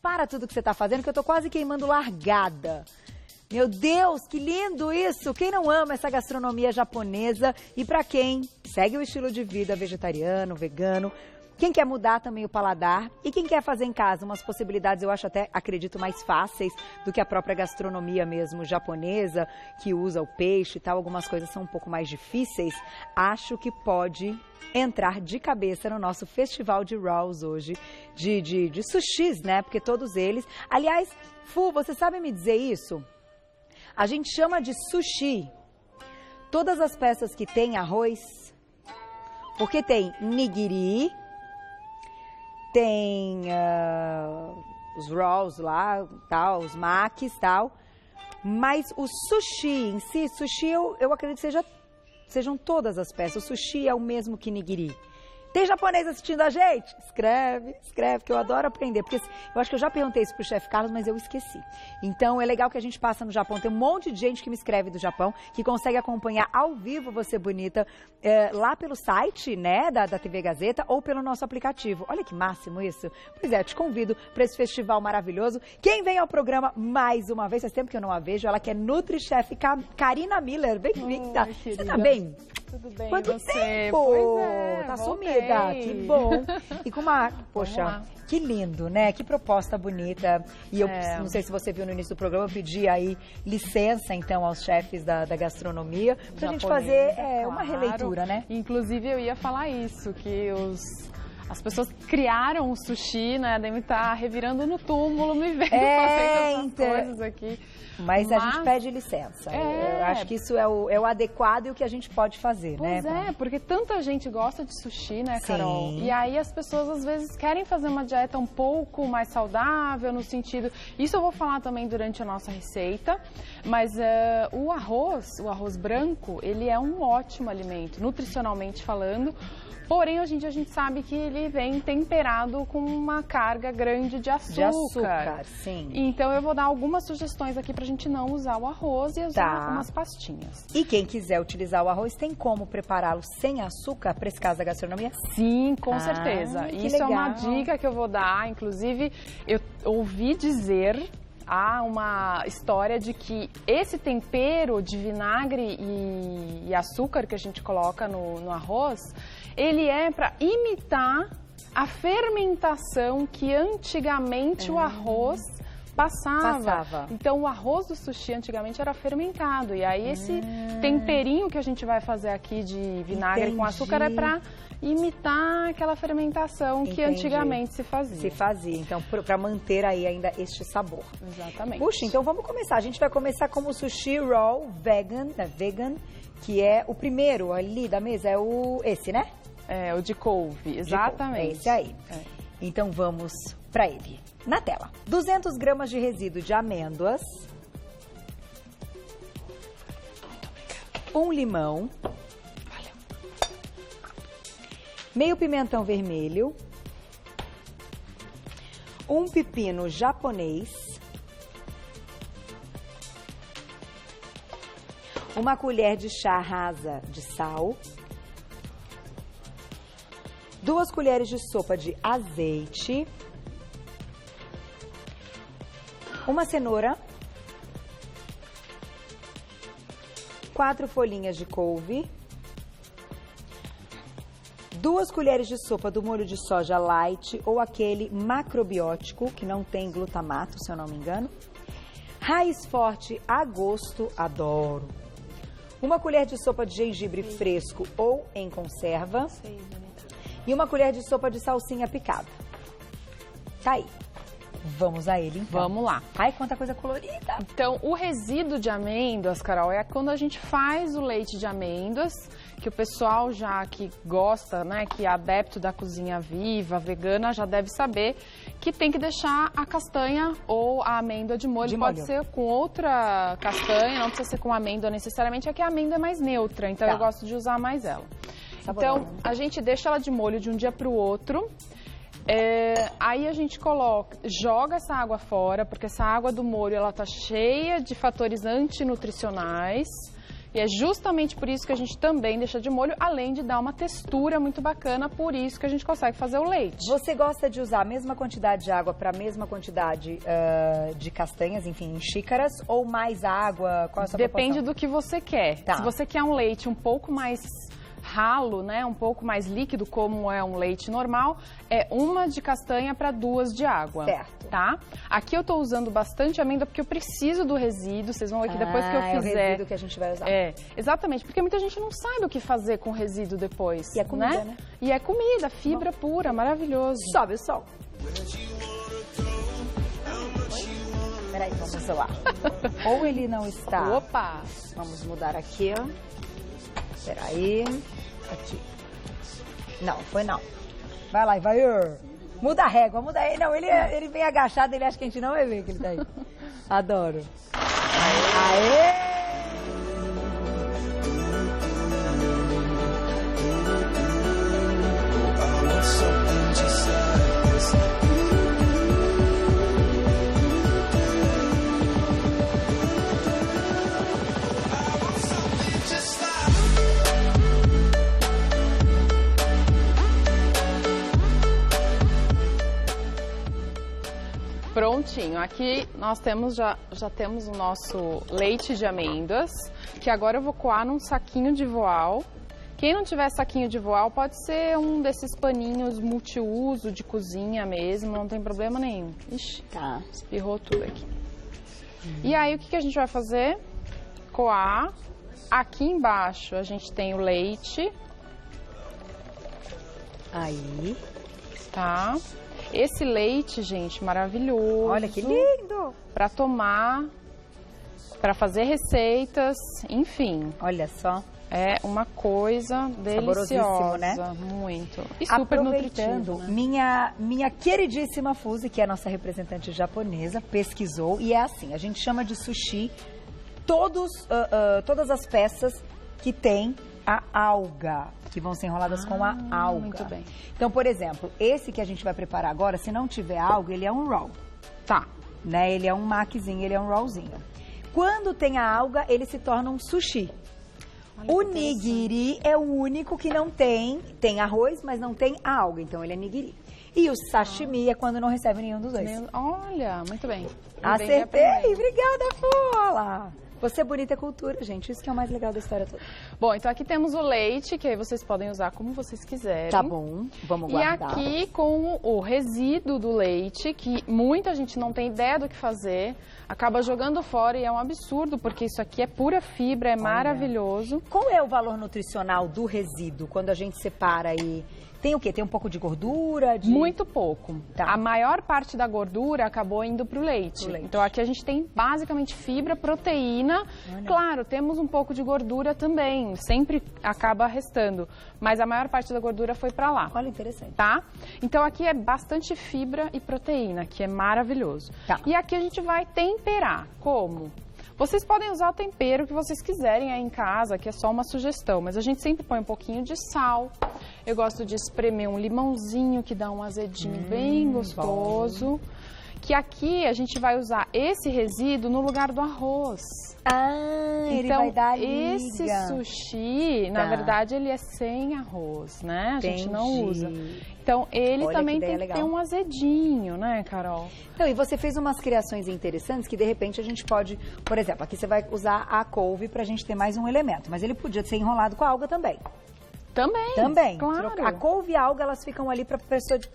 para tudo que você está fazendo, que eu estou quase queimando largada. Meu Deus, que lindo isso! Quem não ama essa gastronomia japonesa? E para quem segue o estilo de vida vegetariano, vegano, quem quer mudar também o paladar e quem quer fazer em casa umas possibilidades, eu acho até, acredito, mais fáceis do que a própria gastronomia mesmo japonesa, que usa o peixe e tal, algumas coisas são um pouco mais difíceis, acho que pode entrar de cabeça no nosso festival de Raws hoje, de sushis, né? Porque todos eles... Aliás, Fu, você sabe me dizer isso? A gente chama de sushi todas as peças que tem arroz, porque tem nigiri, tem os rolls lá, tal, os makis, tal, mas o sushi em si, sushi eu acredito que sejam todas as peças. O sushi é o mesmo que nigiri. Tem japonês assistindo a gente? Escreve, que eu adoro aprender, porque eu acho que eu já perguntei isso pro chefe Carlos, mas eu esqueci. Então é legal que a gente passa no Japão, tem um monte de gente que me escreve do Japão, que consegue acompanhar ao vivo Você Bonita, lá pelo site, né, da TV Gazeta, ou pelo nosso aplicativo. Olha que máximo isso. Pois é, eu te convido para esse festival maravilhoso. Quem vem ao programa mais uma vez, faz tempo que eu não a vejo, ela que é NutriChef Karina Miller, bem-vinda. Você tá bem? Tudo bem, Quanto você? tempo? Pois é, tá voltei. sumida, que bom. E com uma, poxa, que lindo, né? Que proposta bonita. E eu não sei se você viu no início do programa, eu pedi aí licença, então, aos chefes da gastronomia, pra gente fazer uma releitura, né? Inclusive, eu ia falar isso, que as pessoas criaram o sushi, né? Devem estar revirando no túmulo, me vendo fazendo essas coisas aqui. Mas a gente pede licença. Eu acho que isso é o adequado e o que a gente pode fazer, né? Pois é, porque tanta gente gosta de sushi, né, Carol? Sim. E aí as pessoas às vezes querem fazer uma dieta um pouco mais saudável, no sentido... Isso eu vou falar também durante a nossa receita, mas o arroz branco, ele é um ótimo alimento, nutricionalmente falando. Porém, hoje em dia a gente sabe que ele vem temperado com uma carga grande de açúcar. De açúcar, sim. Então eu vou dar algumas sugestões aqui pra gente não usar o arroz e usar umas pastinhas. E quem quiser utilizar o arroz, tem como prepará-lo sem açúcar para esse caso da gastronomia? Sim, com certeza. Isso legal. É uma dica que eu vou dar. Inclusive, eu ouvi dizer... Há uma história de que esse tempero de vinagre e açúcar que a gente coloca no arroz, ele é para imitar a fermentação que antigamente o arroz passava. Então, o arroz do sushi antigamente era fermentado. E aí, esse temperinho que a gente vai fazer aqui de vinagre com açúcar é para imitar aquela fermentação que antigamente se fazia. Então, para manter aí ainda este sabor. Exatamente. Puxa, então vamos começar. A gente vai começar como sushi raw vegan, que é o primeiro ali da mesa, é esse, né? É, o de couve, exatamente. É esse aí. Então vamos para ele. Na tela, 200 gramas de resíduo de amêndoas, 1 limão, meio pimentão vermelho, 1 pepino japonês, 1 colher de chá rasa de sal, 2 colheres de sopa de azeite, 1 cenoura, 4 folhinhas de couve, 2 colheres de sopa do molho de soja light ou aquele macrobiótico, que não tem glutamato, se eu não me engano. Raiz forte a gosto, adoro. 1 colher de sopa de gengibre fresco ou em conserva. E 1 colher de sopa de salsinha picada. Tá aí. Vamos a ele, então. Vamos lá. Ai, quanta coisa colorida. Então, o resíduo de amêndoas, Carol, é quando a gente faz o leite de amêndoas, que o pessoal já que gosta, né, que é adepto da cozinha viva, vegana, já deve saber que tem que deixar a castanha ou a amêndoa de molho. Pode ser com outra castanha, não precisa ser com amêndoa necessariamente, é que a amêndoa é mais neutra, então eu gosto de usar mais ela. Então, a gente deixa ela de molho de um dia para o outro. Aí a gente joga essa água fora, porque essa água do molho ela tá cheia de fatores antinutricionais E é justamente por isso que a gente também deixa de molho, além de dar uma textura muito bacana, por isso que a gente consegue fazer o leite. Você gosta de usar a mesma quantidade de água para a mesma quantidade de castanhas, enfim, em xícaras, ou mais água? Qual é a sua Depende proporção? do que você quer. Tá. Se você quer um leite um pouco mais ralo, né, um pouco mais líquido, como é um leite normal, é 1 de castanha para 2 de água. Certo. Tá? Aqui eu tô usando bastante amêndoa porque eu preciso do resíduo, vocês vão ver que depois que eu É o fizer... resíduo que a gente vai usar. Exatamente, porque muita gente não sabe o que fazer com o resíduo depois. E é comida, né? E é comida, fibra pura, maravilhoso. Sobe o som. Peraí, vamos lá. Ou ele não está... Opa! Vamos mudar aqui, ó. Peraí. Aqui. Não, foi não. Vai lá, vai. Muda a régua, muda aí. Não, ele vem agachado, ele acha que a gente não vai ver que ele tá aí. Adoro. Aê! Prontinho, aqui nós temos já temos o nosso leite de amêndoas, que agora eu vou coar num saquinho de voal. Quem não tiver saquinho de voal pode ser um desses paninhos multiuso de cozinha mesmo, não tem problema nenhum. Ixi, Tá. espirrou tudo aqui. E aí o que a gente vai fazer? Coar. Aqui embaixo a gente tem o leite, Aí. tá? Esse leite, gente, maravilhoso. Olha que lindo! Para tomar, para fazer receitas, enfim, Olha só. é uma coisa Saborosíssimo, deliciosa, né? muito. E super Aproveitando, nutritivo, né? minha queridíssima Fuzi, que é a nossa representante japonesa, pesquisou e é assim, a gente chama de sushi todas as peças que tem a alga, que vão ser enroladas com a alga. muito bem. Então, por exemplo, esse que a gente vai preparar agora, se não tiver alga, ele é um raw, Tá. né? Ele é um maquizinho, ele é um rawzinho. Quando tem a alga, ele se torna um sushi. Olha O que nigiri é o único que não tem arroz, mas não tem a alga, então ele é nigiri. E o sashimi é quando não recebe nenhum dos dois. Olha, muito bem. Acertei! Obrigada, Fola! Você é bonita é cultura, gente. Isso que é o mais legal da história toda. Bom, então aqui temos o leite, que aí vocês podem usar como vocês quiserem. Tá bom, vamos guardar. E aqui com o resíduo do leite, que muita gente não tem ideia do que fazer, acaba jogando fora e é um absurdo, porque isso aqui é pura fibra, é maravilhoso. Qual é o valor nutricional do resíduo quando a gente separa e... Tem o quê? Tem um pouco de gordura? Muito pouco. Tá. A maior parte da gordura acabou indo para o leite. Então aqui a gente tem basicamente fibra, proteína. Olha. Claro, temos um pouco de gordura também, sempre acaba restando. Mas a maior parte da gordura foi para lá. Olha, interessante. Tá? Então aqui é bastante fibra e proteína, que é maravilhoso. Tá. E aqui a gente vai temperar. Como? Vocês podem usar o tempero que vocês quiserem aí em casa, que é só uma sugestão, mas a gente sempre põe um pouquinho de sal. Eu gosto de espremer um limãozinho que dá um azedinho bem gostoso. Que aqui a gente vai usar esse resíduo no lugar do arroz. Ah, ele Então, vai dar liga. esse sushi, na verdade, ele é sem arroz, né? A gente não usa. Então, ele Olha, também que tem ideia que ter legal. um azedinho, né, Carol? Então, e você fez umas criações interessantes que, de repente, a gente pode... Por exemplo, aqui você vai usar a couve pra gente ter mais um elemento. Mas ele podia ser enrolado com a alga também. Também, claro. A couve e a alga, elas ficam ali para o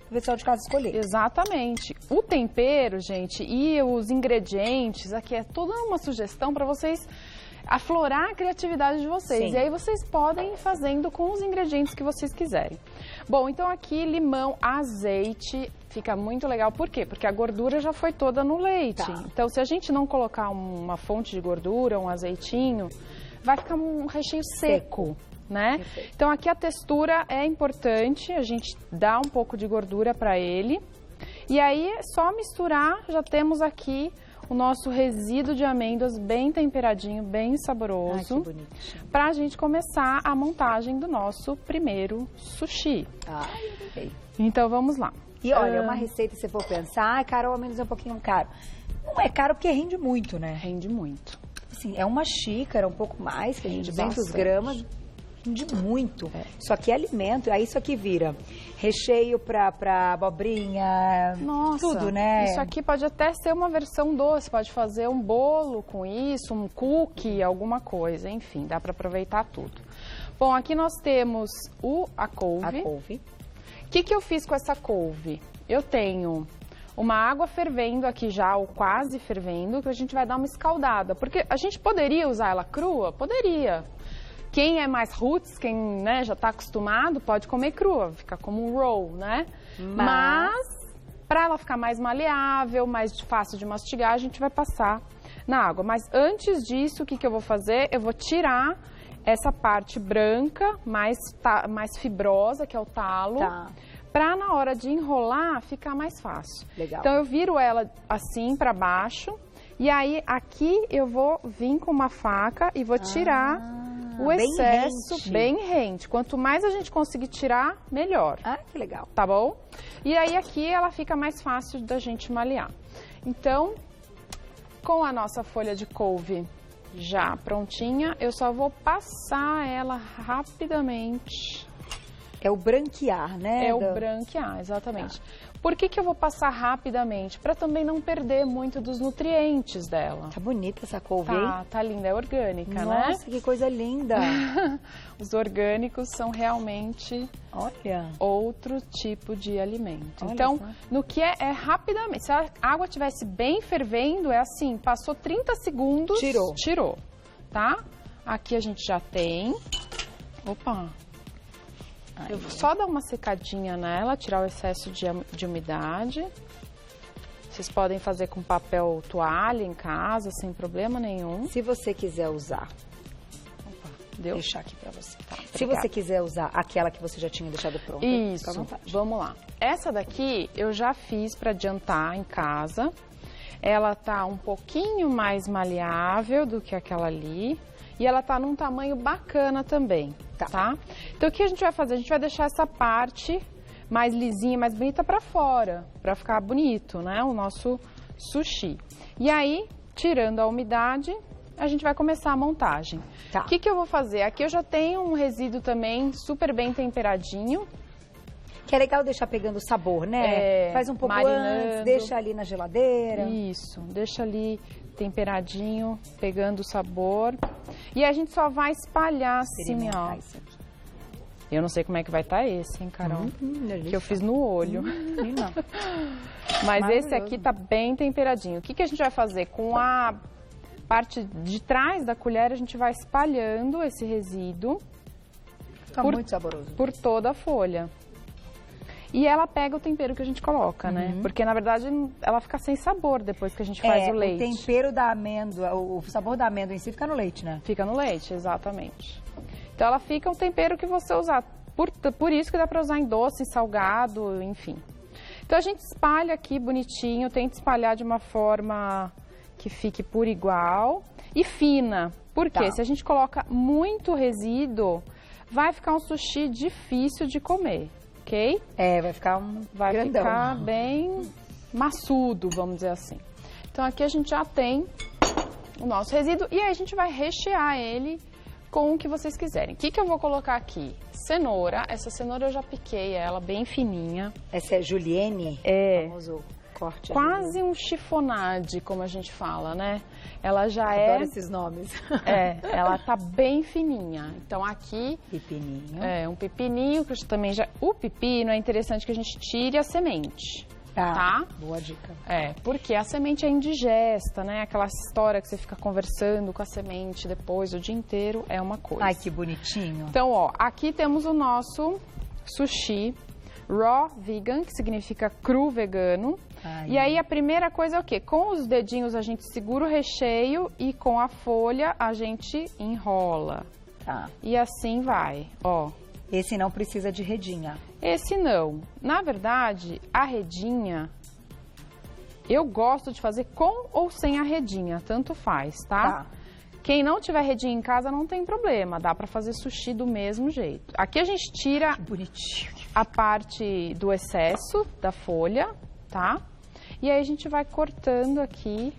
pessoal de casa escolher. Exatamente. O tempero, gente, e os ingredientes, aqui é toda uma sugestão para vocês aflorar a criatividade de vocês. Sim. E aí vocês podem ir fazendo com os ingredientes que vocês quiserem. Bom, então aqui limão, azeite, fica muito legal. Por quê? Porque a gordura já foi toda no leite. Tá. Então, se a gente não colocar uma fonte de gordura, um azeitinho, vai ficar um recheio seco. Né? Perfeito. Então aqui a textura é importante, a gente dá um pouco de gordura para ele. E aí é só misturar, já temos aqui o nosso resíduo de amêndoas bem temperadinho, bem saboroso. Ai, que bonitinho. Pra gente começar a montagem do nosso primeiro sushi. Ai, adorei. Então vamos lá. E olha, uma receita, se for pensar, Carol, ao menos é um pouquinho caro. Não é caro porque rende muito, né? Rende muito. assim, é uma xícara, um pouco mais, que a gente, 200 Bastante. gramas, de muito. Isso aqui é alimento, aí isso aqui vira recheio pra abobrinha, Nossa, tudo, né? Isso aqui pode até ser uma versão doce, pode fazer um bolo com isso, um cookie, alguma coisa, enfim, dá para aproveitar tudo. Bom, aqui nós temos a couve. A couve. O que eu fiz com essa couve? Eu tenho uma água fervendo aqui já, ou quase fervendo, que a gente vai dar uma escaldada. Porque a gente poderia usar ela crua? Poderia. Quem é mais roots, quem, né, já está acostumado, pode comer crua, fica como um roll, né? Mas para ela ficar mais maleável, mais fácil de mastigar, a gente vai passar na água. Mas antes disso, o que eu vou fazer? Eu vou tirar essa parte branca, mais fibrosa, que é o talo, para na hora de enrolar ficar mais fácil. Legal. Então eu viro ela assim para baixo e aí aqui eu vou vir com uma faca e vou tirar o excesso bem rente. Quanto mais a gente conseguir tirar, melhor. Ah, que legal. Tá bom? E aí aqui ela fica mais fácil da gente malear. Então, com a nossa folha de couve já prontinha, eu só vou passar ela rapidamente. É o branquear, né? É o branquear, exatamente. Por que eu vou passar rapidamente? Para também não perder muito dos nutrientes dela. Tá bonita essa couve, hein? Tá linda, é orgânica, né? Nossa, que coisa linda. Os orgânicos são realmente outro tipo de alimento. Olha então, só. no que é rapidamente. Se a água estivesse bem fervendo, é assim, passou 30 segundos, tirou, tá? Aqui a gente já tem. Opa! Eu vou só dar uma secadinha nela, tirar o excesso de umidade. Vocês podem fazer com papel toalha em casa, sem problema nenhum. Se você quiser usar, deu? Deixar aqui pra você. Tá, se você quiser usar aquela que você já tinha deixado pronta, isso, fica à vontade. Vamos lá. Essa daqui eu já fiz para adiantar em casa. Ela tá um pouquinho mais maleável do que aquela ali. E ela tá num tamanho bacana também, tá? Então, o que a gente vai fazer? A gente vai deixar essa parte mais lisinha, mais bonita pra fora, pra ficar bonito, né? O nosso sushi. E aí, tirando a umidade, a gente vai começar a montagem. O que eu vou fazer? Aqui eu já tenho um resíduo também super bem temperadinho. Que é legal deixar pegando o sabor, né? Faz um pouco antes, deixa ali na geladeira. Isso, deixa ali temperadinho, pegando o sabor. E a gente só vai espalhar assim, ó. Eu não sei como é que vai estar esse, hein, Carol? Que eu fiz no olho. Mas esse aqui tá bem temperadinho. O que a gente vai fazer? Com a parte de trás da colher, a gente vai espalhando esse resíduo. Tá muito saboroso. Por toda a folha. E ela pega o tempero que a gente coloca, né? Porque, na verdade, ela fica sem sabor depois que a gente faz o leite. O tempero da amêndoa, o sabor da amêndoa em si fica no leite, né? Fica no leite, exatamente. Então, ela fica um tempero que você usar. Por isso que dá pra usar em doce, salgado, enfim. Então, a gente espalha aqui bonitinho, tenta espalhar de uma forma que fique por igual e fina. Por quê? Se a gente coloca muito resíduo, vai ficar um sushi difícil de comer. Ok? Vai ficar grandão. Ficar bem maçudo, vamos dizer assim. Então, aqui a gente já tem o nosso resíduo e aí a gente vai rechear ele com o que vocês quiserem. O que eu vou colocar aqui? Cenoura. Essa cenoura eu já piquei ela bem fininha. Essa é julienne? O famoso corte. Quase um chiffonade, como a gente fala, né? Ela já Adoro esses nomes. Ela tá bem fininha. Então aqui... Pepininho. Um pepininho, que também já... O pepino é interessante que a gente tire a semente. Tá? Boa dica. Porque a semente é indigesta, né? Aquela história que você fica conversando com a semente depois o dia inteiro é uma coisa. Ai, que bonitinho. Então, ó, aqui temos o nosso sushi raw vegan, que significa cru vegano. E aí a primeira coisa é o quê? Com os dedinhos a gente segura o recheio e com a folha a gente enrola. E assim vai, ó. Esse não precisa de redinha. Esse não. Na verdade, a redinha, eu gosto de fazer com ou sem a redinha, tanto faz, tá? Quem não tiver redinha em casa não tem problema, dá pra fazer sushi do mesmo jeito. Aqui a gente tira a parte do excesso da folha, tá? E aí a gente vai cortando aqui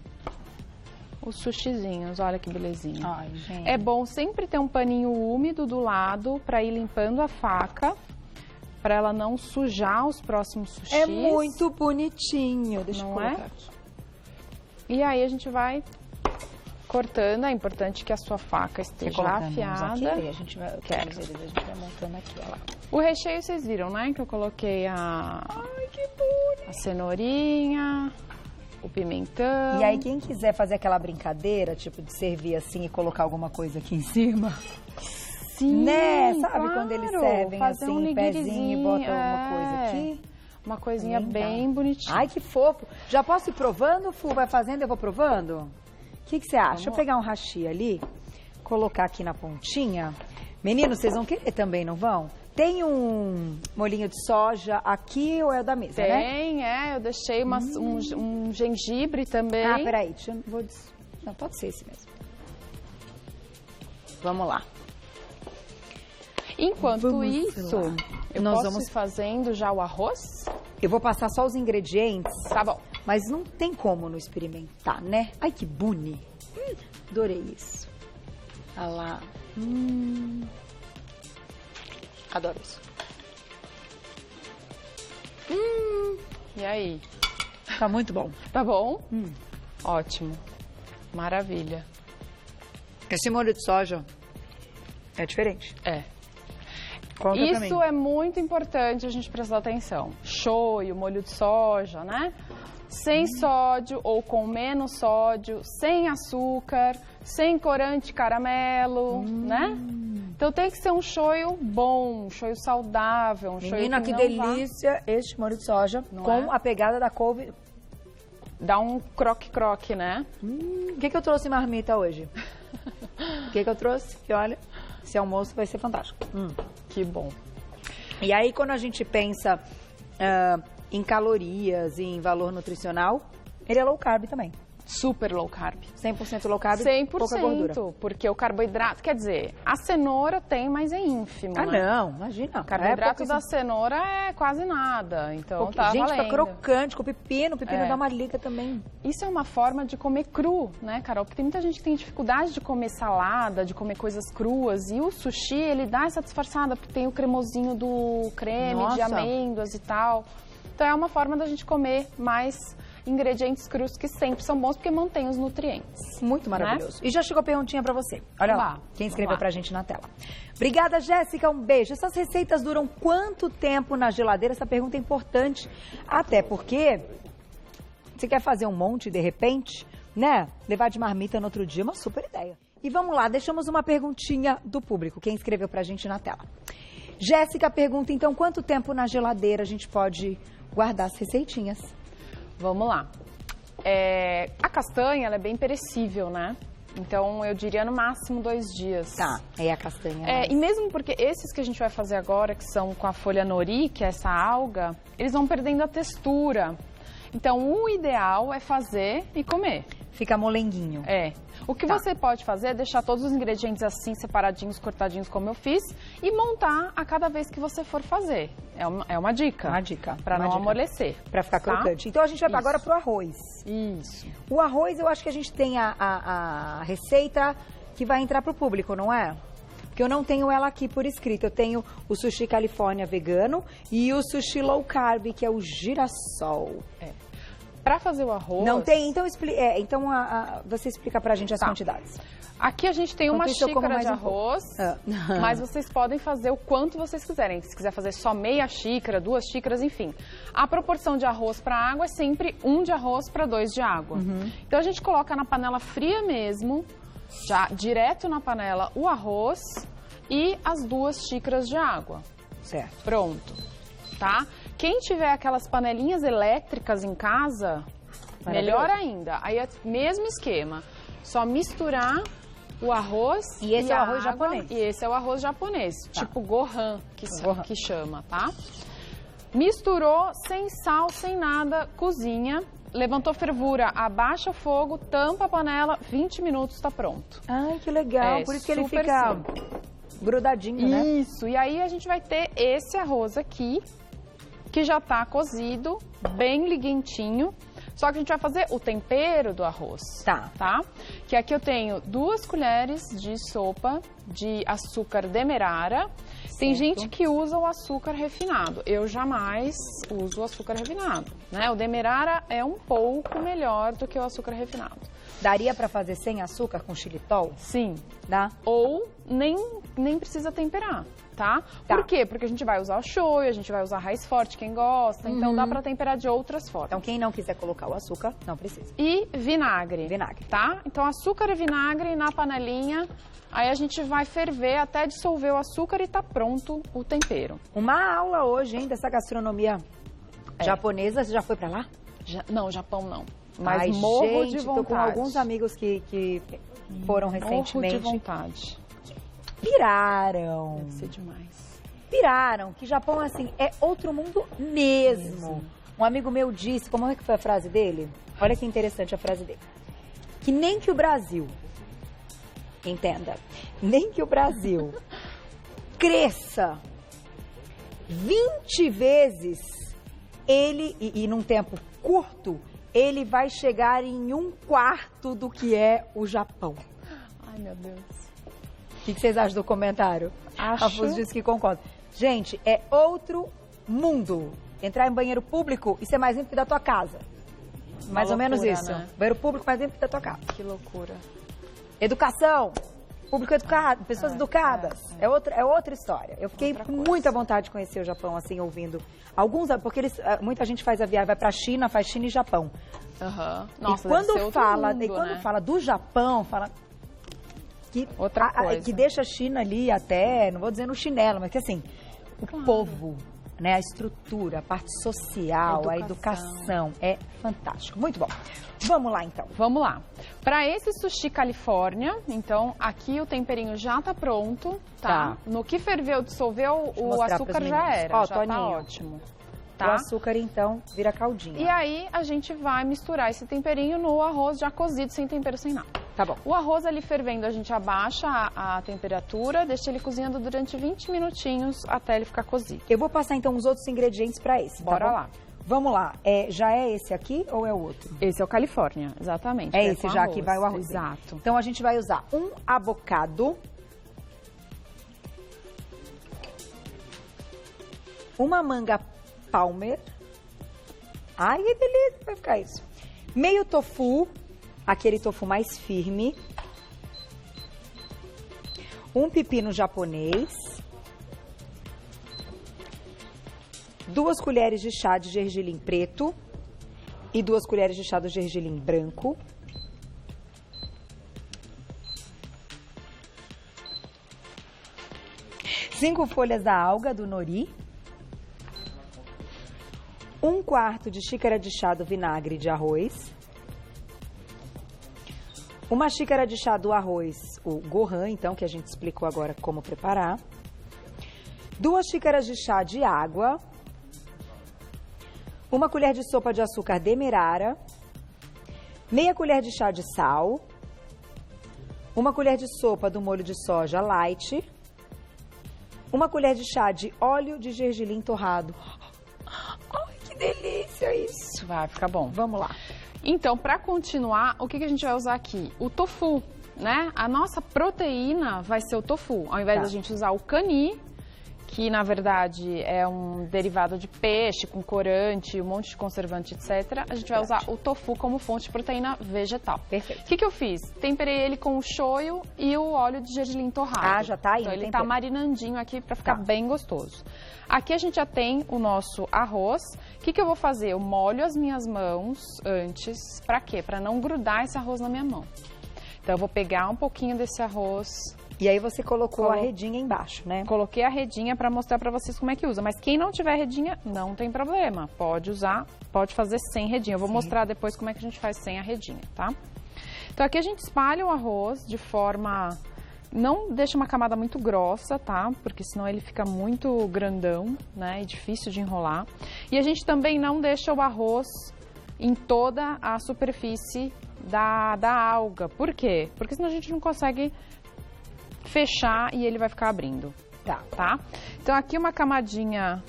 os sushizinhos. Olha que belezinha. Ai, gente. É bom sempre ter um paninho úmido do lado para ir limpando a faca, para ela não sujar os próximos sushis. É muito bonitinho. Deixa eu colocar aqui. E aí a gente vai cortando. É importante que a sua faca esteja afiada. Aqui, a gente vai montando aqui, ó lá. O recheio vocês viram, né? Que eu coloquei Ai, que bonito. a cenourinha, o pimentão. E aí, quem quiser fazer aquela brincadeira, tipo, de servir assim e colocar alguma coisa aqui em cima... Sim, né? Sabe claro. quando eles servem fazer assim, um pezinho e botam alguma coisa aqui? Uma coisinha bem bonitinha. Ai, que fofo. Já posso ir provando, Fu? Vai fazendo, eu vou provando? O que você acha? Deixa eu pegar um hashi ali, colocar aqui na pontinha. Meninos, vocês vão querer também, não vão? Tem um molinho de soja aqui ou é o da mesa, né? Tem, eu deixei um gengibre também. Ah, peraí, não, pode ser esse mesmo. Vamos lá. Enquanto isso, eu Nós posso vamos ir fazendo já o arroz? Eu vou passar só os ingredientes. Tá bom. Mas não tem como não experimentar, né? Ai, que boni. Adorei isso. Olha lá. Adoro isso. E aí? Tá muito bom. Tá bom? Ótimo. Maravilha. Esse molho de soja é diferente. É. Conta Isso é muito importante a gente prestar atenção. Shoyu, molho de soja, né? Sem sódio ou com menos sódio, sem açúcar, sem corante caramelo, né? Então tem que ser um shoyu bom, um shoyu saudável, um shoyu Menina, que delícia este molho de soja com a pegada da couve. Dá um croque-croque, né? O que eu trouxe em marmita hoje? O que eu trouxe? Que olha, esse almoço vai ser fantástico. Que bom. E aí, quando a gente pensa em calorias e em valor nutricional, ele é low carb também. Super low carb. 100% low carb, 100%, pouca gordura. Porque o carboidrato, quer dizer, a cenoura tem, mas é ínfimo, Ah, né? não, imagina. O carboidrato da cenoura é quase nada, então tá gente, valendo. fica crocante com pepino, dá uma liga também. Isso é uma forma de comer cru, né, Carol? Porque tem muita gente que tem dificuldade de comer salada, de comer coisas cruas, e o sushi, ele dá essa disfarçada, porque tem o cremosinho do creme, de amêndoas e tal. Então é uma forma da gente comer mais ingredientes crus que sempre são bons porque mantém os nutrientes. Muito maravilhoso. Né? E já chegou a perguntinha pra você. Olha lá, quem escreveu pra gente na tela. Obrigada, Jéssica, um beijo. Essas receitas duram quanto tempo na geladeira? Essa pergunta é importante, até porque você quer fazer um monte de repente, né? Levar de marmita no outro dia é uma super ideia. E vamos lá, deixamos uma perguntinha do público, quem escreveu pra gente na tela. Jéssica pergunta, então, quanto tempo na geladeira a gente pode guardar as receitinhas? Vamos lá. A castanha, ela é bem perecível, né? Então, eu diria no máximo 2 dias. Tá, aí a castanha. E mesmo porque esses que a gente vai fazer agora, que são com a folha nori, que é essa alga, eles vão perdendo a textura. Então, o ideal é fazer e comer. Fica molenguinho. O que você pode fazer é deixar todos os ingredientes assim, separadinhos, cortadinhos, como eu fiz, e montar a cada vez que você for fazer. É uma dica. Uma dica. Para não amolecer. Para ficar crocante. Então, a gente vai agora pro arroz. Isso. O arroz, eu acho que a gente tem a receita que vai entrar pro público, não é? Porque eu não tenho ela aqui por escrito. Eu tenho o sushi Califórnia vegano e o sushi low carb, que é o girassol. Para fazer o arroz... Não tem? Então, você explica pra gente as quantidades. Aqui a gente tem uma xícara de arroz, mas vocês podem fazer o quanto vocês quiserem. Se quiser fazer só meia xícara, 2 xícaras, enfim. A proporção de arroz para água é sempre 1 de arroz para 2 de água. Então a gente coloca na panela fria mesmo, já direto na panela, o arroz e as 2 xícaras de água. Certo. Pronto, tá? Quem tiver aquelas panelinhas elétricas em casa, melhor ainda. Aí é o mesmo esquema, só misturar o arroz e esse é o arroz água, japonês. E esse é o arroz japonês, tipo Gohan, que chama, tá? Misturou, sem sal, sem nada, cozinha. Levantou fervura, abaixa o fogo, tampa a panela, 20 minutos, tá pronto. Ai, que legal, por isso que ele fica grudadinho, né? Isso, e aí a gente vai ter esse arroz aqui, que já tá cozido, bem liguentinho. Só que a gente vai fazer o tempero do arroz. Tá? Que aqui eu tenho 2 colheres de sopa de açúcar demerara. Tem gente que usa o açúcar refinado. Eu jamais uso o açúcar refinado, né? O demerara é um pouco melhor do que o açúcar refinado. Daria para fazer sem açúcar com xilitol? Sim. Dá? Ou nem precisa temperar, tá? Por quê? Porque a gente vai usar o shoyu, a gente vai usar raiz forte, quem gosta. Então dá para temperar de outras formas. Então quem não quiser colocar o açúcar, não precisa. E vinagre. Vinagre. Tá? Então açúcar e vinagre na panelinha. Aí a gente vai ferver até dissolver o açúcar e tá pronto o tempero. Uma aula hoje, hein, dessa gastronomia japonesa. Você já foi para lá? Não, Japão não. Mas morro de vontade. Tô com alguns amigos que foram recentemente. Morro de vontade. Piraram. Deve ser demais. Piraram, que Japão, assim, é outro mundo mesmo. Um amigo meu disse, como é que foi a frase dele? Olha que interessante a frase dele. Que nem que o Brasil, entenda, nem que o Brasil cresça 20 vezes, ele, e num tempo curto, ele vai chegar em 1/4 do que é o Japão. Ai, meu Deus. O que vocês acham do comentário? Acho. A Fus disse que concorda. Gente, é outro mundo. Entrar em banheiro público e ser mais limpo que da tua casa. Mais ou menos isso. Né? Banheiro público mais limpo que da tua casa. Que loucura. Educação. Público educado, pessoas educadas. É outra história. Eu fiquei com muita vontade de conhecer o Japão, assim, ouvindo. Porque muita gente faz a viagem, vai pra China, faz China e Japão. Nossa, e quando deve ser outro mundo, quando fala do Japão, fala que outra coisa. Que deixa a China ali até, não vou dizer no chinelo, mas que assim, o povo, né, a estrutura, a parte social, a educação é fantástico. Muito bom. Vamos lá, então. Vamos lá. Para esse sushi Califórnia, então, aqui o temperinho já tá pronto, tá? No que ferveu, dissolveu, o açúcar já era. Ó, já Toninho. tá ótimo. Tá? O açúcar, então, vira caldinho. E aí, a gente vai misturar esse temperinho no arroz já cozido, sem tempero, sem nada. Tá bom. O arroz ali fervendo, a gente abaixa a temperatura, deixa ele cozinhando durante 20 minutinhos até ele ficar cozido. Eu vou passar, então, os outros ingredientes para esse, Bora tá bom? lá. Vamos lá. Já é esse aqui ou é o outro? Esse é o Califórnia, exatamente. É esse já que vai o arroz. Exato. Então, a gente vai usar um avocado, uma manga palmer. Ai, que delícia vai ficar isso. Meio tofu, aquele tofu mais firme. Um pepino japonês. 2 colheres de chá de gergelim preto e 2 colheres de chá do gergelim branco. Cinco folhas da alga do nori. 1/4 de xícara de chá do vinagre de arroz. 1 xícara de chá do arroz, o gohan, então, que a gente explicou agora como preparar. 2 xícaras de chá de água. 1 colher de sopa de açúcar demerara, meia colher de chá de sal, 1 colher de sopa do molho de soja light, 1 colher de chá de óleo de gergelim torrado. Ai, que delícia isso! Vai ficar bom. Vamos lá. Então, para continuar, o que a gente vai usar aqui? O tofu, né? A nossa proteína vai ser o tofu. Ao invés da gente usar o cani, que na verdade é um derivado de peixe, com corante, um monte de conservante, etc. A gente vai usar o tofu como fonte de proteína vegetal. Perfeito. O que eu fiz? Temperei ele com o shoyu e o óleo de gergelim torrado. Ah, já tá aí. Então ele tá marinandinho aqui para ficar bem gostoso. Aqui a gente já tem o nosso arroz. O que eu vou fazer? Eu molho as minhas mãos antes. Para quê? Para não grudar esse arroz na minha mão. Então eu vou pegar um pouquinho desse arroz. E aí você colocou a redinha embaixo, né? Coloquei a redinha para mostrar para vocês como é que usa. Mas quem não tiver redinha, não tem problema. Pode usar, pode fazer sem redinha. Eu vou mostrar depois como é que a gente faz sem a redinha, tá? Então aqui a gente espalha o arroz de forma... Não deixa uma camada muito grossa, tá? Porque senão ele fica muito grandão, né? E difícil de enrolar. E a gente também não deixa o arroz em toda a superfície da alga. Por quê? Porque senão a gente não consegue fechar e ele vai ficar abrindo, tá? Então aqui uma camadinha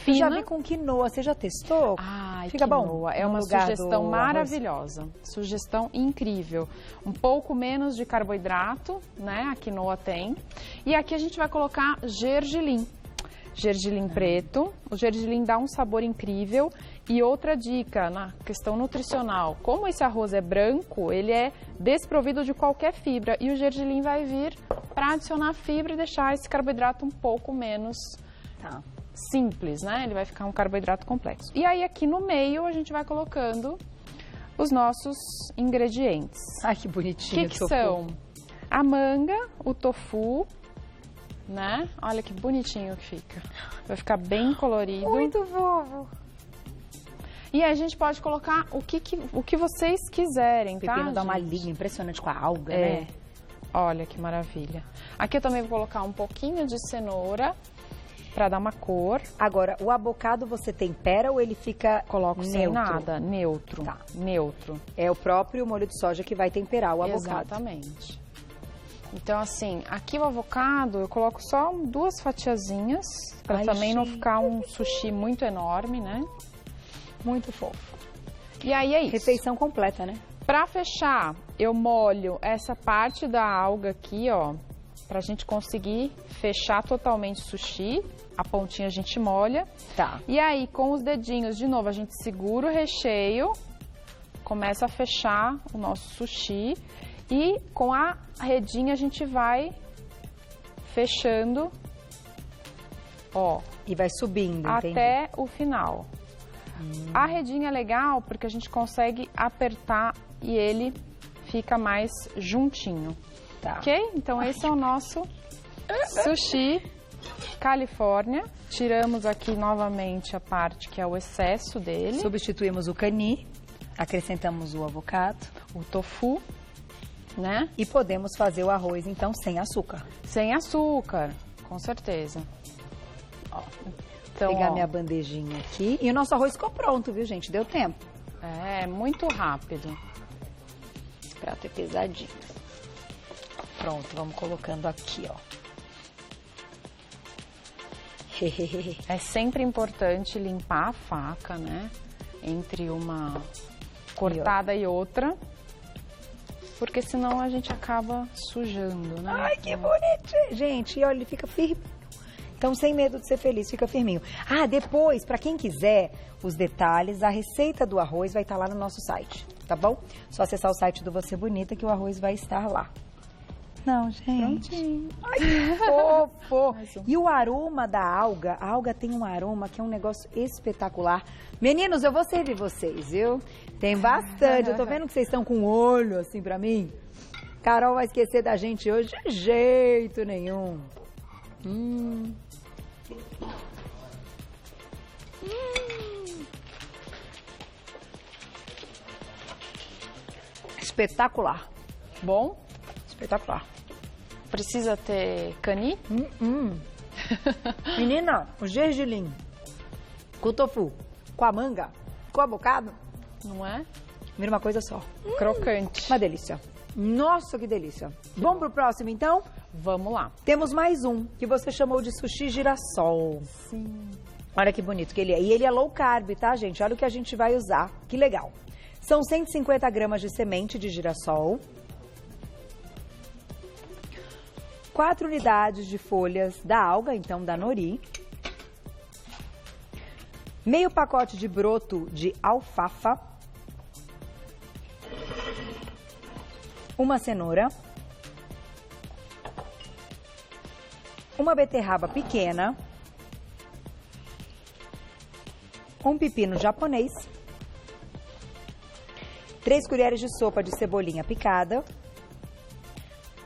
fina. Eu já vi com quinoa, você já testou? Ai, fica quinoa. bom? É uma sugestão maravilhosa, sugestão incrível. Um pouco menos de carboidrato, né? A quinoa tem. E aqui a gente vai colocar gergelim. Gergelim preto. O gergelim dá um sabor incrível. E outra dica na questão nutricional, como esse arroz é branco, ele é desprovido de qualquer fibra e o gergelim vai vir para adicionar fibra e deixar esse carboidrato um pouco menos simples, né? Ele vai ficar um carboidrato complexo. E aí aqui no meio a gente vai colocando os nossos ingredientes. Ai, que bonitinho. O que são? A manga, o tofu, né? Olha que bonitinho que fica. Vai ficar bem colorido. Muito fofo. E aí a gente pode colocar o que vocês quiserem, o tá? O pepino dá uma liga impressionante com a alga, né? Olha que maravilha. Aqui eu também vou colocar um pouquinho de cenoura para dar uma cor. Agora, o abocado você tempera ou ele fica Coloco neutro? Sem nada, neutro. Tá. Neutro. É o próprio molho de soja que vai temperar o abocado. Exatamente. Então, assim, aqui o avocado eu coloco só 2 fatiazinhas, para também não ficar um sushi muito enorme, né? Muito fofo. E aí é isso. Refeição completa, né? Pra fechar, eu molho essa parte da alga aqui, ó, pra gente conseguir fechar totalmente o sushi. A pontinha a gente molha. Tá. E aí, com os dedinhos, de novo, a gente segura o recheio, começa a fechar o nosso sushi. E com a redinha a gente vai fechando, ó. E vai subindo, até o final. A redinha é legal porque a gente consegue apertar e ele fica mais juntinho. Tá. Ok? Então esse é o nosso sushi Califórnia. Tiramos aqui novamente a parte que é o excesso dele. Substituímos o cani, acrescentamos o avocado, o tofu, né? E podemos fazer o arroz então sem açúcar. Sem açúcar, com certeza. Ó. Então, pegar minha bandejinha aqui. E o nosso arroz ficou pronto, viu, gente? Deu tempo. É, muito rápido. Esse prato é pesadinho. Pronto, vamos colocando aqui, ó. É sempre importante limpar a faca, né? Entre uma cortada e outra. Porque senão a gente acaba sujando, né? Ai, que bonitinho. Gente, olha, ele fica firme. Então, sem medo de ser feliz, fica firminho. Ah, depois, para quem quiser os detalhes, a receita do arroz vai estar lá no nosso site, tá bom? Só acessar o site do Você Bonita que o arroz vai estar lá. Não, gente. Prontinho. Ai, que fofo. E o aroma da alga, a alga tem um aroma que é um negócio espetacular. Meninos, eu vou servir vocês, viu? Tem bastante. Eu tô vendo que vocês estão com olho assim pra mim. Carol vai esquecer da gente hoje de jeito nenhum. Espetacular. Bom? Espetacular. Precisa ter cani? Menina, o gergelim com o tofu, com a manga, com o abocado. Não é? Vira uma coisa só. Crocante. Uma delícia. Nossa, que delícia. Vamos pro próximo, então? Vamos lá. Temos mais um, que você chamou de sushi girassol. Sim. Olha que bonito que ele é. E ele é low carb, tá, gente? Olha o que a gente vai usar. Que legal. São 150 gramas de semente de girassol. 4 unidades de folhas da alga, então da nori. Meio pacote de broto de alfafa. Uma cenoura. Uma beterraba pequena. Um pepino japonês. 3 colheres de sopa de cebolinha picada.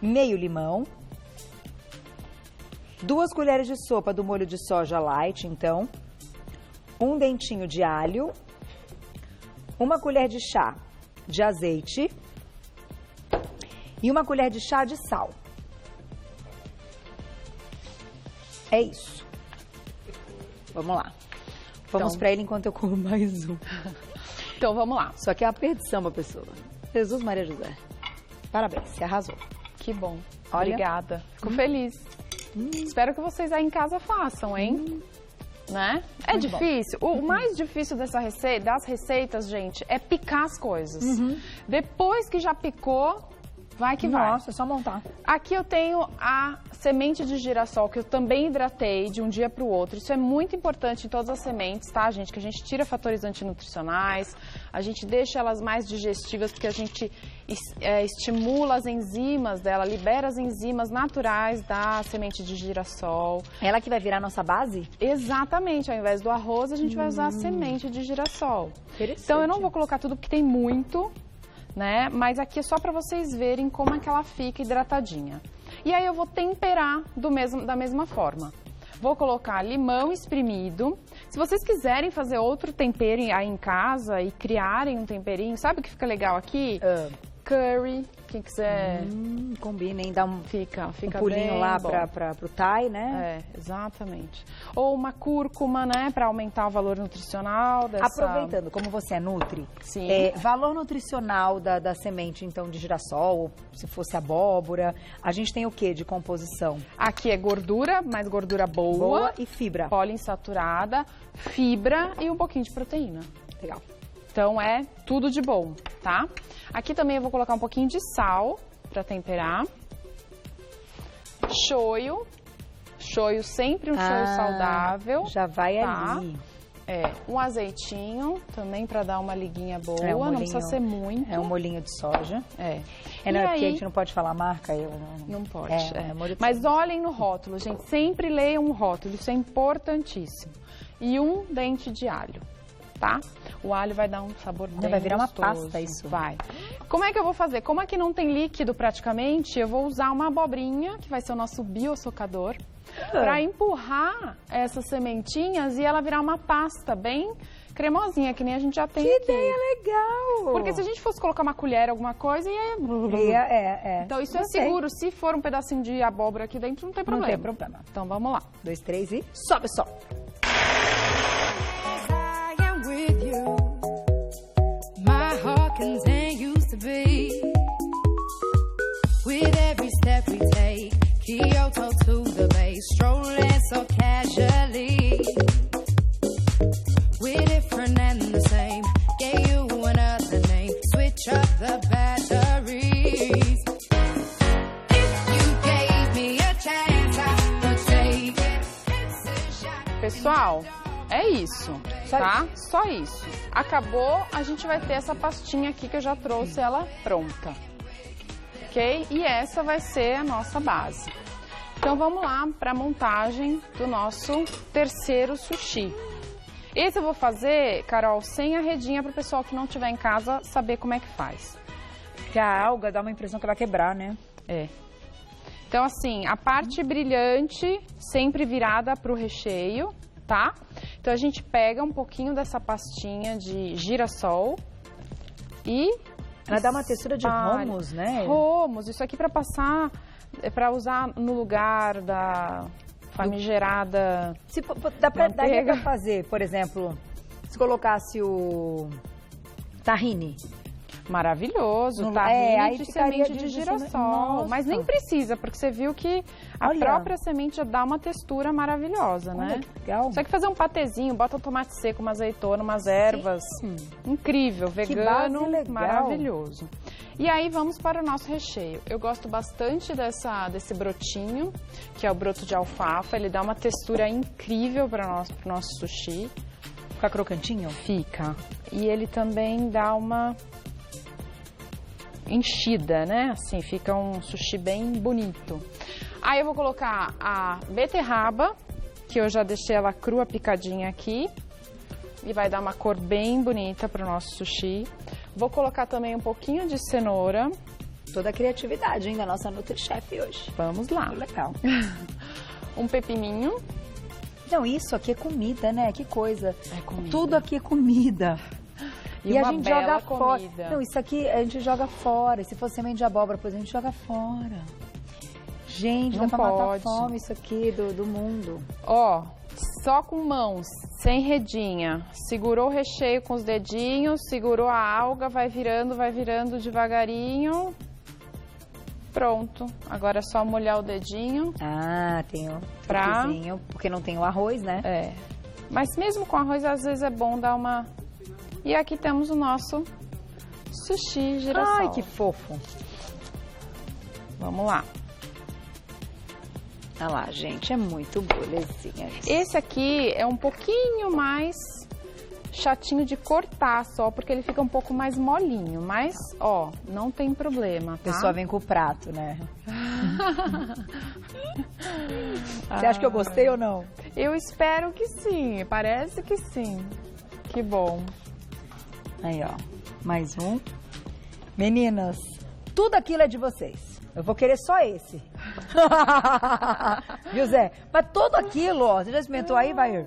Meio limão. 2 colheres de sopa do molho de soja light, então. Um dentinho de alho. 1 colher de chá de azeite. E 1 colher de chá de sal. É isso. Vamos lá. Vamos para ele enquanto eu como mais um. Então, vamos lá. Só que é uma perdição pra pessoa. Jesus Maria José. Parabéns, você arrasou. Que bom. Olha. Obrigada. Fico feliz. Espero que vocês aí em casa façam, hein? né? É Muito difícil. O mais difícil das receitas, gente, é picar as coisas. Depois que já picou, vai que vai. Nossa, é só montar. Aqui eu tenho a semente de girassol, que eu também hidratei de um dia para o outro. Isso é muito importante em todas as sementes, tá, gente? Que a gente tira fatores antinutricionais, a gente deixa elas mais digestivas, porque a gente estimula as enzimas dela, libera as enzimas naturais da semente de girassol. Ela que vai virar a nossa base? Exatamente. Ao invés do arroz, a gente vai usar a semente de girassol. Então, eu não vou colocar tudo porque tem muito, né? Mas aqui é só para vocês verem como é que ela fica hidratadinha. E aí eu vou temperar da mesma forma. Vou colocar limão espremido. Se vocês quiserem fazer outro tempero aí em casa e criarem um temperinho, sabe o que fica legal aqui? Curry, quem quiser. Combina, hein? Dá fica um pulinho lá pro Thai, né? É, exatamente. Ou uma cúrcuma, né? Para aumentar o valor nutricional dessa... Aproveitando, como você é nutri, Sim. Valor nutricional da semente, então, de girassol, ou se fosse abóbora, a gente tem o que de composição? Aqui é gordura, mas gordura boa E fibra. Poliinsaturada, fibra e um pouquinho de proteína. Legal. Então, é tudo de bom, tá? Aqui também eu vou colocar um pouquinho de sal para temperar. Shoyu. Shoyu, sempre um shoyu saudável. Já vai tá? ali. Um azeitinho também para dar uma liguinha boa, não precisa ser muito. É um molhinho de soja. Porque a gente não pode falar a marca. Não pode. Mas olhem no rótulo, gente. Sempre leiam um rótulo, isso é importantíssimo. E um dente de alho. Tá? O alho vai dar um sabor bem vai virar gostoso. Uma pasta isso. Vai. Como é que eu vou fazer? Como aqui não tem líquido praticamente, eu vou usar uma abobrinha, que vai ser o nosso biosocador, para empurrar essas sementinhas e ela virar uma pasta bem cremosinha, que nem a gente já tem aqui. Que ideia legal! Porque se a gente fosse colocar uma colher, alguma coisa, Então isso é seguro. Se for um pedacinho de abóbora aqui dentro, não tem problema. Não tem problema. Então vamos lá. 2, 3 e sobe só. With you, my heart contained used to be. With every step we take, Kyoto to the bay, strolling so casually. We're different and the same. Gave you another name. Switch up the batteries. If you gave me a chance, I would take it. It's a shot. Pessoal, é isso. Tá? Só isso. Acabou, a gente vai ter essa pastinha aqui que eu já trouxe ela pronta. Ok? E essa vai ser a nossa base. Então vamos lá para a montagem do nosso terceiro sushi. Esse eu vou fazer, Carol, sem a redinha para o pessoal que não estiver em casa saber como é que faz. Porque a alga dá uma impressão que vai quebrar, né? Então assim, a parte brilhante sempre virada para o recheio. Tá? Então a gente pega um pouquinho dessa pastinha de girassol e... Ela dá uma textura de hummus, né? Hummus, isso aqui para passar, para usar no lugar da famigerada daria pra fazer, por exemplo, se colocasse o tahine. Maravilhoso, tahine de semente de girassol. Nossa. Mas nem precisa, porque você viu que a própria semente já dá uma textura maravilhosa, né? Legal. Só que fazer um patezinho, bota um tomate seco, uma azeitona, umas ervas. Incrível, vegano, maravilhoso. E aí vamos para o nosso recheio. Eu gosto bastante desse brotinho, que é o broto de alfafa. Ele dá uma textura incrível para o nosso sushi. Fica crocantinho? Fica. E ele também dá uma enchida, né? Assim, fica um sushi bem bonito. Aí eu vou colocar a beterraba, que eu já deixei ela crua, picadinha aqui. E vai dar uma cor bem bonita para o nosso sushi. Vou colocar também um pouquinho de cenoura. Toda a criatividade, hein, da nossa NutriChef hoje. Vamos lá. Legal. Um pepininho. Não, isso aqui é comida, né? Que coisa. É comida. Tudo aqui é comida. E a gente joga fora. Não, isso aqui a gente joga fora. Se fosse semente de abóbora, por exemplo, a gente joga fora. Gente, não dá pra matar pode. Fome isso aqui do mundo. Ó, só com mãos, sem redinha. Segurou o recheio com os dedinhos, segurou a alga, vai virando devagarinho. Pronto. Agora é só molhar o dedinho. Ah, tem o toquezinho, porque não tem o arroz, né? Mas mesmo com arroz, às vezes é bom dar uma... E aqui temos o nosso sushi girassol. Ai, que fofo. Vamos lá. Olha lá, gente, é muito belezinha. Esse aqui é um pouquinho mais chatinho de cortar só, porque ele fica um pouco mais molinho. Mas, ó, não tem problema, tá? A pessoa vem com o prato, né? Você acha que eu gostei ou não? Eu espero que sim, parece que sim. Que bom. Aí, ó, mais um. Meninas, tudo aquilo é de vocês. Eu vou querer só esse. Viu, Zé? Mas tudo aquilo, ó, você já experimentou aí, Vair?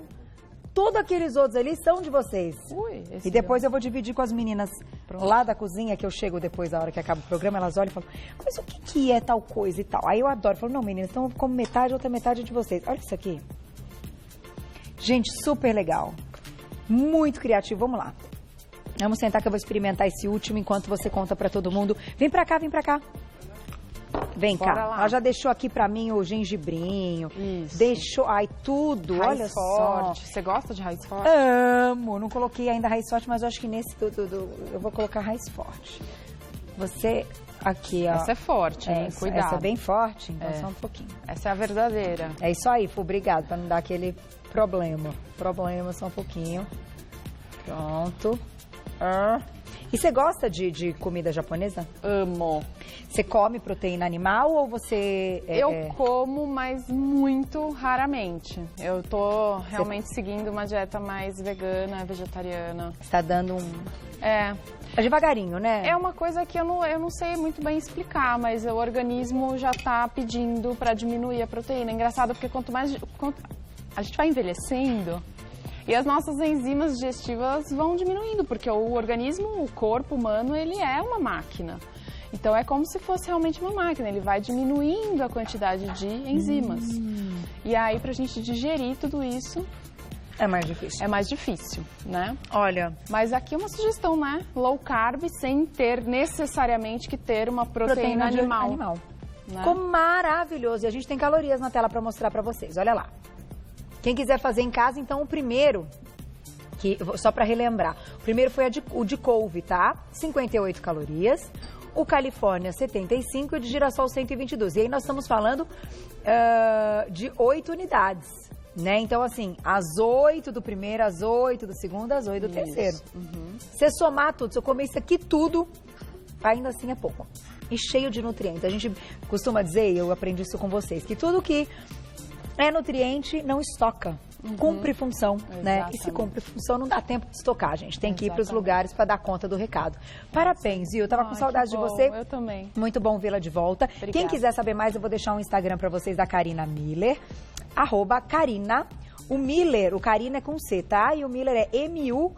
Todos aqueles outros ali são de vocês. Ui, e depois eu vou dividir com as meninas lá da cozinha, que eu chego depois, da hora que acaba o programa, elas olham e falam, mas o que é tal coisa e tal? Aí eu adoro, eu falo, não, meninas, então eu como metade, outra metade é de vocês. Olha isso aqui. Gente, super legal. Muito criativo, vamos lá. Vamos sentar que eu vou experimentar esse último enquanto você conta pra todo mundo. Vem pra cá, vem pra cá. Vem Bora cá. lá. Ela já deixou aqui pra mim o gengibrinho. Isso. Deixou, ai, tudo, Raiz olha forte. só. Você gosta de raiz forte? Amo. Não coloquei ainda raiz forte, mas eu acho que nesse eu vou colocar raiz forte. Você, aqui, ó. Essa é forte, hein? Cuidado. Essa é bem forte, então É. só um pouquinho. Essa é a verdadeira. É isso aí, Fu, obrigado, pra não dar aquele problema. Problema, só um pouquinho. Pronto. E você gosta de comida japonesa? Amo. Você come proteína animal ou você... Eu como, mas muito raramente. Eu tô realmente seguindo uma dieta mais vegana, vegetariana. Está dando um... É devagarinho, né? É uma coisa que eu não sei muito bem explicar, mas o organismo já tá pedindo para diminuir a proteína. É engraçado porque quanto a gente vai envelhecendo e as nossas enzimas digestivas vão diminuindo, porque o organismo, o corpo humano, ele é uma máquina. Então é como se fosse realmente uma máquina, ele vai diminuindo a quantidade de enzimas. E aí pra gente digerir tudo isso é mais difícil. É mais difícil, né? Olha, mas aqui é uma sugestão, né? Low carb sem ter necessariamente que ter uma proteína animal. Né? Ficou maravilhoso. E a gente tem calorias na tela para mostrar para vocês. Olha lá. Quem quiser fazer em casa, então o primeiro, só para relembrar, o primeiro foi o de couve, tá? 58 calorias. O Califórnia 75 e o de girassol 122. E aí nós estamos falando de 8 unidades. Né? Então, assim, as 8 do primeiro, as 8 do segundo, as 8 do terceiro. Você somar tudo, se eu comer isso aqui tudo, ainda assim é pouco. E cheio de nutrientes. A gente costuma dizer, e eu aprendi isso com vocês, que tudo que é nutriente não estoca. Cumpre função, né? E se cumpre função, não dá tempo de estocar, gente. Tem que ir para os lugares para dar conta do recado. Parabéns, viu? Eu tava com saudade de você. Eu também. Muito bom vê-la de volta. Obrigada. Quem quiser saber mais, eu vou deixar um Instagram para vocês da Karina Miller. @Karina. O Miller, o Karina é com C, tá? E o Miller é M-U-L-L-E-R.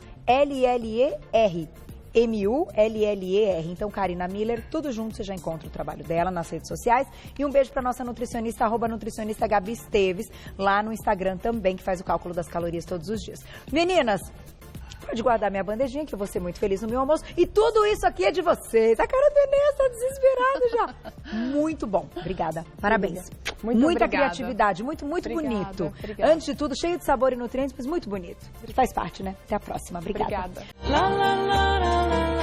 M-U-L-L-E-R. Então, Karina Miller, tudo junto, você já encontra o trabalho dela nas redes sociais. E um beijo para nossa nutricionista, @nutricionista Gabi Esteves, lá no Instagram também, que faz o cálculo das calorias todos os dias. Meninas, pode guardar minha bandejinha, que eu vou ser muito feliz no meu almoço. E tudo isso aqui é de vocês. A cara do Enéas tá desesperada já. Muito bom. Obrigada. Parabéns. Muita obrigada. Criatividade. Muito bonito. Obrigada. Antes de tudo, cheio de sabor e nutrientes, mas muito bonito. Faz parte, né? Até a próxima. Obrigada. Obrigada.